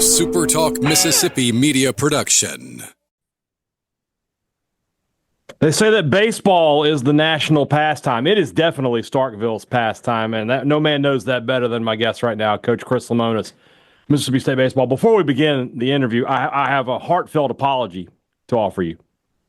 SuperTalk Mississippi Media production. They say that baseball is the national pastime. It is definitely Starkville's pastime, and that, no man knows that better than my guest right now, Coach Chris Lemonis, Mississippi State Baseball. Before we begin the interview, I have a heartfelt apology to offer you.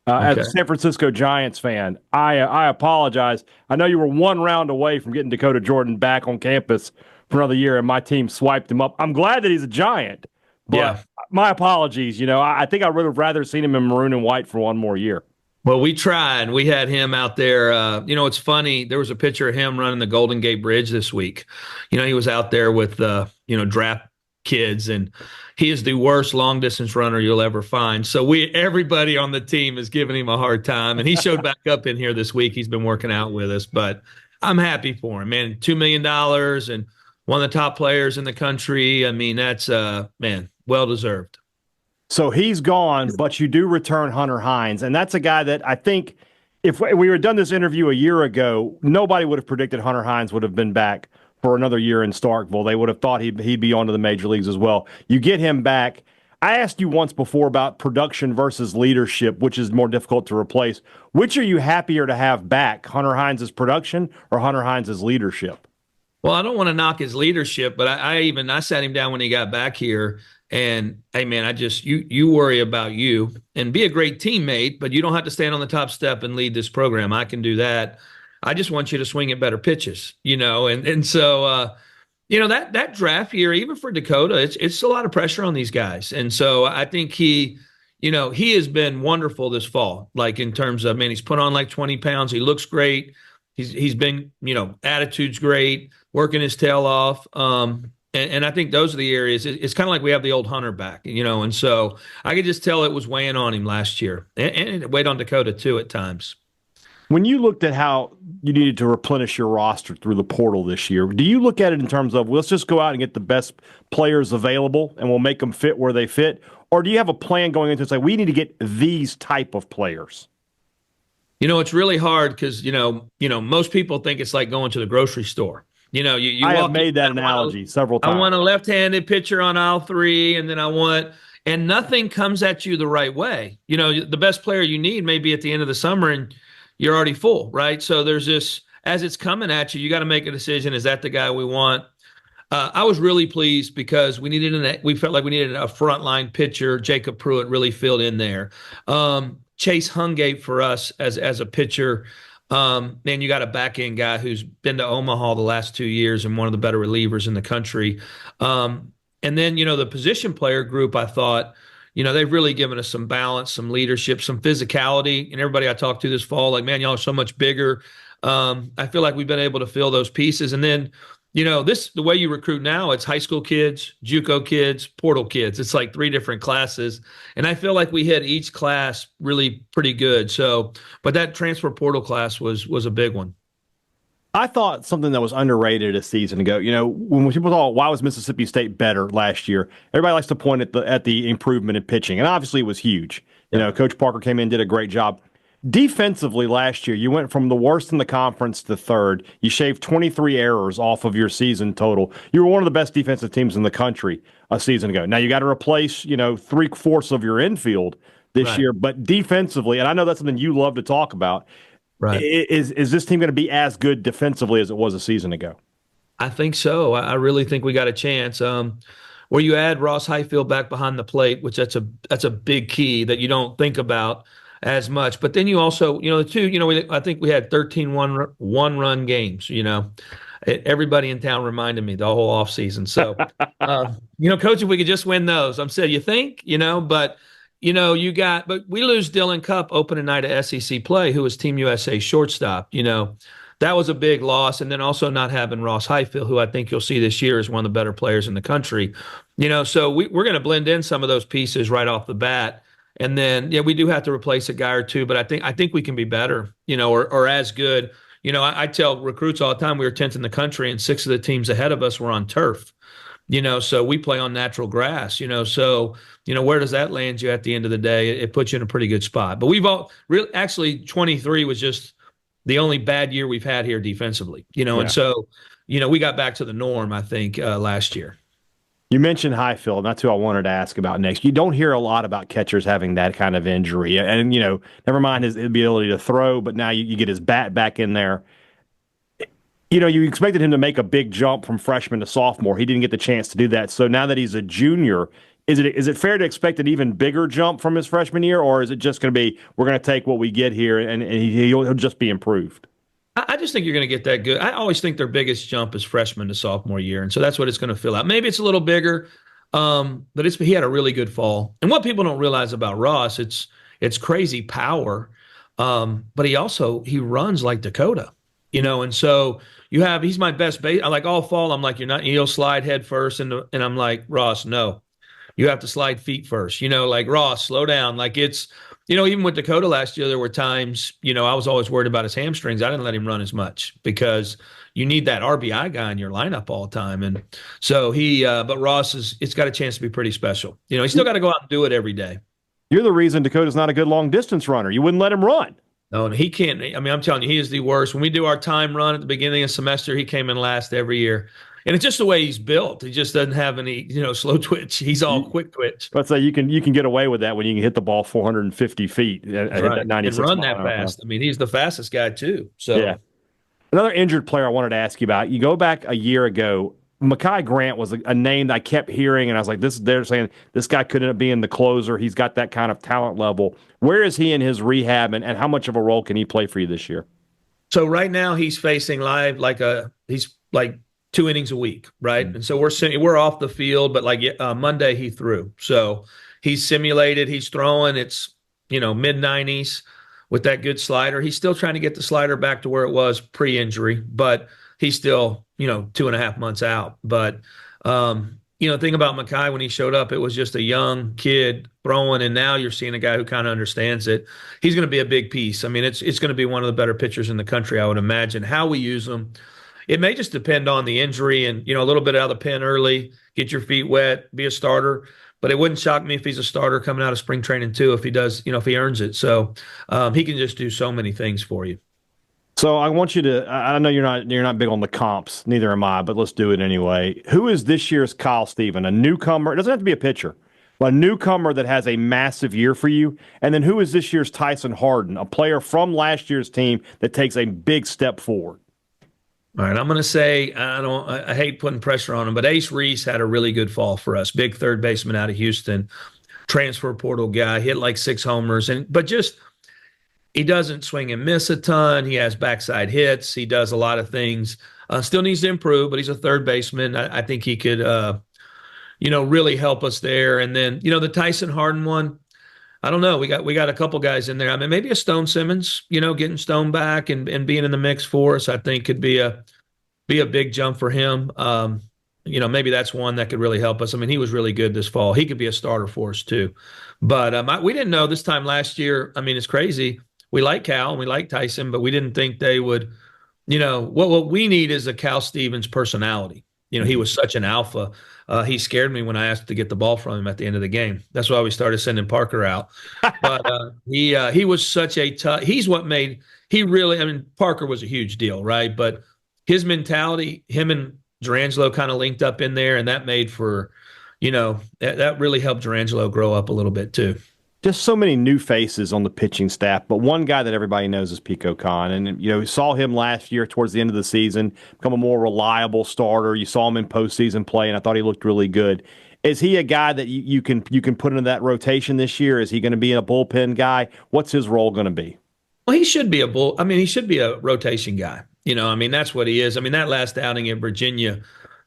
As a San Francisco Giants fan, I apologize. I know you were one round away from getting Dakota Jordan back on campus for another year, and my team swiped him up. I'm glad that he's a Giant, but my apologies. You know, I think I would have rather seen him in maroon and white for one more year. Well, we tried. We had him out there. It's funny. There was a picture of him running the Golden Gate Bridge this week. He was out there with, draft kids, and he is the worst long-distance runner you'll ever find. So everybody on the team is giving him a hard time, and he showed back up in here this week. He's been working out with us, but I'm happy for him, man. $2 million and one of the top players in the country. I mean, that's, well-deserved. So he's gone, but you do return Hunter Hines, and that's a guy that I think if we had done this interview a year ago, nobody would have predicted Hunter Hines would have been back for another year in Starkville. They would have thought he'd be on to the major leagues as well. You get him back. I asked you once before about production versus leadership, which is more difficult to replace. Which are you happier to have back, Hunter Hines' production or Hunter Hines' leadership? Well, I don't want to knock his leadership, but I sat him down when he got back here. And hey, man, you worry about you and be a great teammate, but you don't have to stand on the top step and lead this program. I can do that. I just want you to swing at better pitches, and so that draft year, even for Dakota, it's a lot of pressure on these guys. And so I think he has been wonderful this fall, like in terms of, man, he's put on like 20 pounds. He looks great. He's been, attitude's great, working his tail off. And I think those are the areas. It's kind of like we have the old Hunter back, and so I could just tell it was weighing on him last year, and it weighed on Dakota too at times. When you looked at how you needed to replenish your roster through the portal this year, do you look at it in terms of, let's just go out and get the best players available and we'll make them fit where they fit? Or do you have a plan going into it, say, we need to get these type of players? It's really hard because, most people think it's like going to the grocery store. I have made that analogy several times. I want a left-handed pitcher on aisle 3, and then and nothing comes at you the right way. The best player you need may be at the end of the summer, and you're already full, right? So there's this, as it's coming at you, you got to make a decision. Is that the guy we want? I was really pleased because we felt like we needed a frontline pitcher. Jacob Pruitt really filled in there. Chase Hungate for us as a pitcher. Then you got a back end guy who's been to Omaha the last 2 years and one of the better relievers in the country. And then, the position player group, I thought, they've really given us some balance, some leadership, some physicality. And everybody I talked to this fall, like, man, y'all are so much bigger. I feel like we've been able to fill those pieces. And then, the way you recruit now, it's high school kids, JUCO kids, portal kids. It's like 3 different classes. And I feel like we hit each class really pretty good. So, but that transfer portal class was a big one. I thought something that was underrated a season ago, when people thought, why was Mississippi State better last year? Everybody likes to point at the improvement in pitching. And obviously it was huge. Coach Parker came in, did a great job. Defensively last year, you went from the worst in the conference to third. You shaved 23 errors off of your season total. You were one of the best defensive teams in the country a season ago. Now you got to replace, 3/4 of your infield this year, but defensively, and I know that's something you love to talk about. Right. Is this team going to be as good defensively as it was a season ago? I think so. I really think we got a chance. Where you add Ross Highfield back behind the plate, which that's a big key that you don't think about as much. But then you also, I think we had 13 one-run games, Everybody in town reminded me the whole offseason. So, Coach, if we could just win those. I'm saying, you think, but we lose Dylan Cupp opening night of SEC play, who was Team USA shortstop. That was a big loss. And then also not having Ross Highfield, who I think you'll see this year is one of the better players in the country. So we're going to blend in some of those pieces right off the bat. And then, we do have to replace a guy or two, but I think we can be better, or as good. I tell recruits all the time, we were 10th in the country and 6 of the teams ahead of us were on turf, so we play on natural grass, so, where does that land you at the end of the day? It puts you in a pretty good spot. But we've actually 23 was just the only bad year we've had here defensively, and so, we got back to the norm, I think, last year. You mentioned Highfield, and that's who I wanted to ask about next. You don't hear a lot about catchers having that kind of injury. And, never mind his ability to throw, but now you get his bat back in there. You expected him to make a big jump from freshman to sophomore. He didn't get the chance to do that. So now that he's a junior, is it fair to expect an even bigger jump from his freshman year, or is it just going to be, we're going to take what we get here and he'll just be improved? I just think you're going to get that good. I always think their biggest jump is freshman to sophomore year, and so that's what it's going to fill out. Maybe it's a little bigger, but he had a really good fall. And what people don't realize about Ross, it's crazy power, but he runs like Dakota, and so he's my best base. I like all fall. I'm like, he'll slide head first, and I'm like, Ross, no, you have to slide feet first. Like Ross, slow down. Like it's. Even with Dakota last year, there were times, I was always worried about his hamstrings. I didn't let him run as much because you need that RBI guy in your lineup all the time. And so but Ross it's got a chance to be pretty special. He's still got to go out and do it every day. You're the reason Dakota's not a good long distance runner. You wouldn't let him run. No, he can't. I mean, I'm telling you, he is the worst. When we do our time run at the beginning of the semester, he came in last every year. And it's just the way he's built. He just doesn't have any, slow twitch. He's all quick twitch. Let's say you can get away with that when you can hit the ball 450 feet at right. 96 and run that fast. I mean, he's the fastest guy too. So yeah. Another injured player I wanted to ask you about. You go back a year ago. Mekhi Grant was a name that I kept hearing, and I was like, they're saying this guy couldn't be in the closer. He's got that kind of talent level. Where is he in his rehab, and how much of a role can he play for you this year? So right now he's facing live he's like 2 innings a week, right? Mm-hmm. And so we're off the field, but Monday he threw. So he's simulated, he's throwing, it's, mid-90s with that good slider. He's still trying to get the slider back to where it was pre-injury, but he's still, 2.5 months out. But, thing about Mekhi when he showed up, it was just a young kid throwing, and now you're seeing a guy who kind of understands it. He's going to be a big piece. I mean, it's going to be one of the better pitchers in the country, I would imagine. How we use him, it may just depend on the injury and, a little bit out of the pen early, get your feet wet, be a starter. But it wouldn't shock me if he's a starter coming out of spring training too, if he does, if he earns it. So he can just do so many things for you. So I want you to, I know you're not big on the comps, neither am I, but let's do it anyway. Who is this year's Kyle Stephen? A newcomer? It doesn't have to be a pitcher, but a newcomer that has a massive year for you. And then who is this year's Tyson Harden, a player from last year's team that takes a big step forward? All right, I'm going to say, I hate putting pressure on him, but Ace Reese had a really good fall for us. Big third baseman out of Houston, transfer portal guy, hit like 6 homers. But he doesn't swing and miss a ton. He has backside hits. He does a lot of things. Still needs to improve, but he's a third baseman. I think he could, really help us there. And then, the Tyson Harden one, I don't know. We got a couple guys in there. I mean, maybe a Stone Simmons, getting Stone back and being in the mix for us, I think could be a big jump for him. Maybe that's one that could really help us. I mean, he was really good this fall. He could be a starter for us too. But we didn't know this time last year. I mean, it's crazy. We like Cal and we like Tyson, but we didn't think they would, what we need is a Cal Stevens personality. He was such an alpha. He scared me when I asked to get the ball from him at the end of the game. That's why we started sending Parker out. But he was such a tough. He's what made Parker was a huge deal, right? But his mentality, him and Durangelo kind of linked up in there, and that made for, that really helped Durangelo grow up a little bit too. Just so many new faces on the pitching staff, but one guy that everybody knows is Pico Khan. And, we saw him last year towards the end of the season become a more reliable starter. You saw him in postseason play, and I thought he looked really good. Is he a guy that you can put into that rotation this year? Is he going to be a bullpen guy? What's his role going to be? Well, he should be he should be a rotation guy. That's what he is. That last outing in Virginia,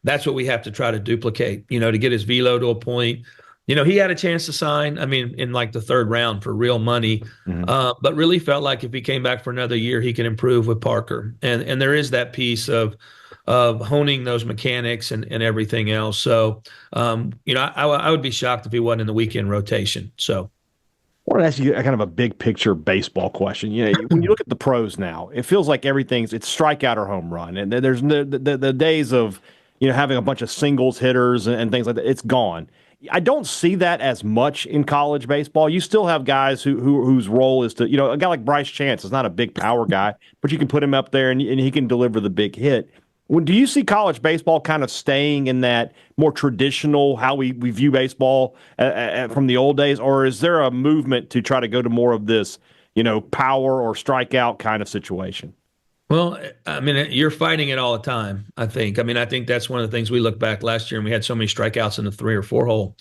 that's what we have to try to duplicate, to get his velo to a point. He had a chance to sign, in like the 3rd round for real money, but really felt like if he came back for another year, he could improve with Parker. And there is that piece of honing those mechanics and everything else. So, I would be shocked if he wasn't in the weekend rotation. So I want to ask you a kind of a big picture baseball question. When you look at the pros now, it feels like it's strikeout or home run. And there's the days of, having a bunch of singles hitters and things like that. It's gone. I don't see that as much in college baseball. You still have guys whose role is to, a guy like Bryce Chance is not a big power guy, but you can put him up there and he can deliver the big hit. Do you see college baseball kind of staying in that more traditional, how we view baseball from the old days, or is there a movement to try to go to more of this, power or strikeout kind of situation? Well, I mean, you're fighting it all the time, I think. I mean, I think that's one of the things we look back last year, and we had so many strikeouts in the 3 or 4 hole.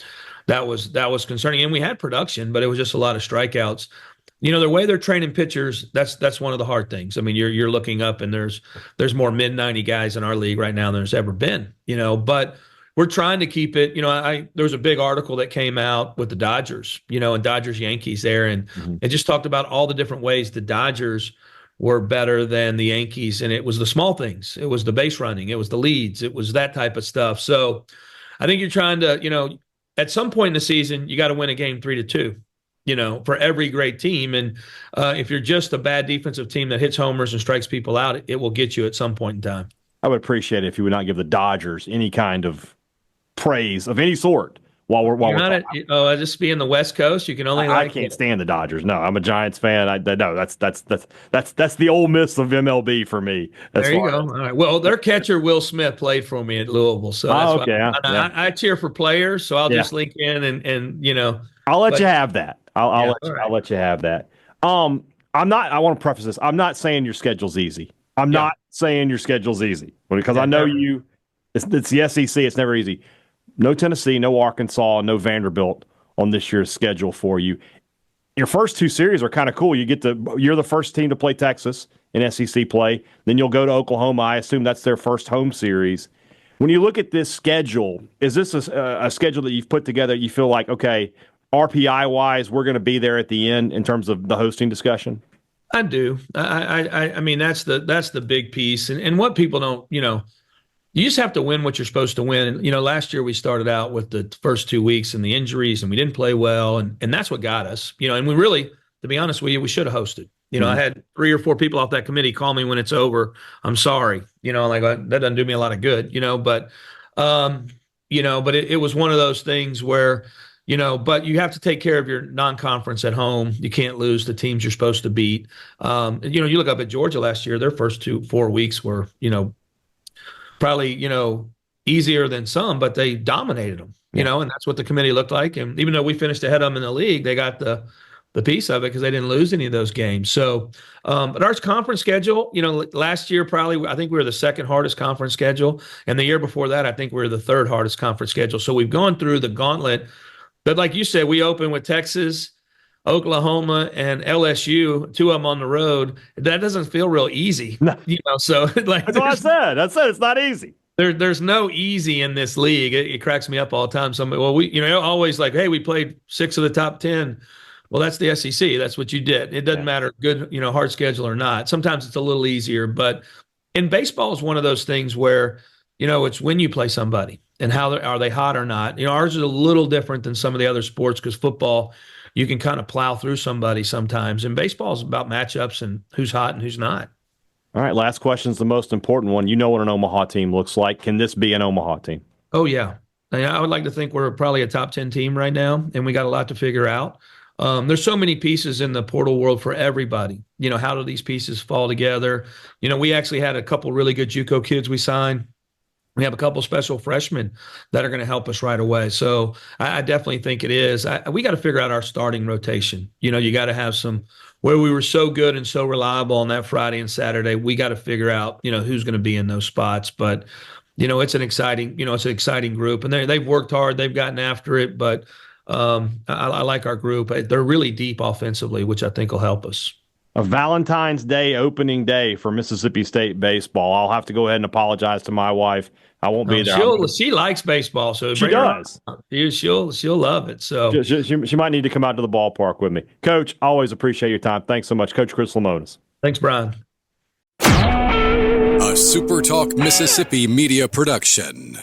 That was concerning. And we had production, but it was just a lot of strikeouts. The way they're training pitchers, that's one of the hard things. I mean, you're looking up, and there's more mid-90 guys in our league right now than there's ever been, but we're trying to keep it. There was a big article that came out with the Dodgers, and Dodgers Yankees there, and it just talked about all the different ways the Dodgers were better than the Yankees. And it was the small things. It was the base running. It was the leads. It was that type of stuff. So I think you're trying to, at some point in the season, you got to win a game 3-2, for every great team. And if you're just a bad defensive team that hits homers and strikes people out, it will get you at some point in time. I would appreciate it if you would not give the Dodgers any kind of praise of any sort. Just being the West Coast, you can only. I can't stand the Dodgers. No, I'm a Giants fan. That's the Ole Miss of MLB for me. There you go. All right. Well, their catcher Will Smith played for me at Louisville, so that's okay. I cheer for players, so I'll just link in and. I'll let you have that. I'll let you have that. I want to preface this. I'm not saying your schedule's easy. I'm not saying your schedule's easy because I know you. It's the SEC. It's never easy. No Tennessee, no Arkansas, no Vanderbilt on this year's schedule for you. Your first 2 series are kind of cool. You're the first team to play Texas in SEC play. Then you'll go to Oklahoma. I assume that's their first home series. When you look at this schedule, is this a schedule that you've put together? You feel like, okay, RPI wise, we're going to be there at the end in terms of the hosting discussion? I do. I mean, that's the big piece. And what people don't, you just have to win what you're supposed to win. Last year we started out with the first 2 weeks and the injuries, and we didn't play well, and that's what got us. And we really, to be honest with you, we should have hosted. I had 3 or 4 people off that committee call me when it's over. I'm sorry. That doesn't do me a lot of good. But it was one of those things where, but you have to take care of your non-conference at home. You can't lose the teams you're supposed to beat. You look up at Georgia last year, their first 4 weeks were, probably, easier than some, but they dominated them, and that's what the committee looked like. And even though we finished ahead of them in the league, they got the piece of it because they didn't lose any of those games. So, but our conference schedule, last year, I think we were the second hardest conference schedule. And the year before that, I think we were the third hardest conference schedule. So we've gone through the gauntlet. But like you said, we open with Texas, Oklahoma, and LSU, 2 of them on the road. That doesn't feel real easy. No. So like that's what I said. I said it's not easy. There's no easy in this league. It cracks me up all the time. Somebody, we always like, hey, we played 6 of the top 10. Well, that's the SEC. That's what you did. It doesn't matter, good, hard schedule or not. Sometimes it's a little easier, but in baseball is one of those things where, it's when you play somebody and how are they hot or not. Ours is a little different than some of the other sports because football, you can kind of plow through somebody sometimes. And baseball is about matchups and who's hot and who's not. All right, last question is the most important one. You know what an Omaha team looks like. Can this be an Omaha team? Oh, yeah. I would like to think we're probably a top 10 team right now, and we got a lot to figure out. There's so many pieces in the portal world for everybody. How do these pieces fall together? We actually had a couple really good JUCO kids we signed. We have a couple special freshmen that are going to help us right away. So I definitely think it is. We got to figure out our starting rotation. You got to have some where we were so good and so reliable on that Friday and Saturday. We got to figure out, who's going to be in those spots. But, it's an exciting group. And they've worked hard. They've gotten after it. But I like our group. They're really deep offensively, which I think will help us. A Valentine's Day opening day for Mississippi State baseball. I'll have to go ahead and apologize to my wife. I won't be there. She likes baseball, so she does. She'll love it. So she might need to come out to the ballpark with me. Coach, always appreciate your time. Thanks so much, Coach Chris Lemonis. Thanks, Brian. A SuperTalk Mississippi Media production.